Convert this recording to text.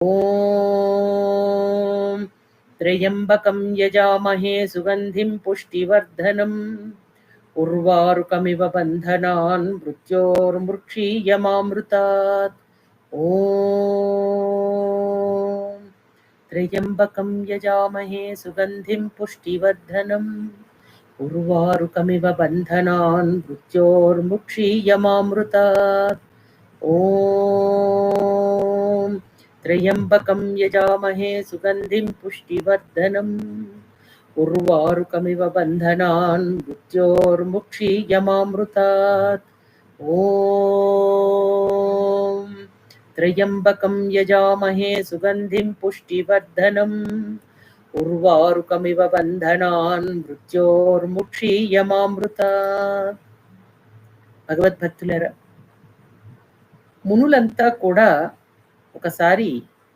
ఓం త్రయంబకం యజామహే సుగంధిం పుష్టివర్ధనం ఉర్వారుకమివ బంధనాన్ మృత్యోర్ముక్షీయమామృతాత్. ఓం త్రయంబకం యజామహే సుగంధిం పుష్టివర్ధనం ఉర్వారుకమివ బంధనాన్ మృత్యోర్ముక్షీయమామృతాత్. ఓం త్రయంబకం యజామహే సుగంధిం పుష్టివర్ధనం ఉర్వారుకమివ బంధనాన్ మృత్యోర్ముక్షీయమామృతాత్. ఓం త్రయంబకం యజామహే సుగంధిం పుష్టివర్ధనం ఉర్వారుకమివ బంధనాన్ మృత్యోర్ముక్షీయమామృతాత్. భగవద్భక్తులారా, మునులంతా కూడా ఒకసారి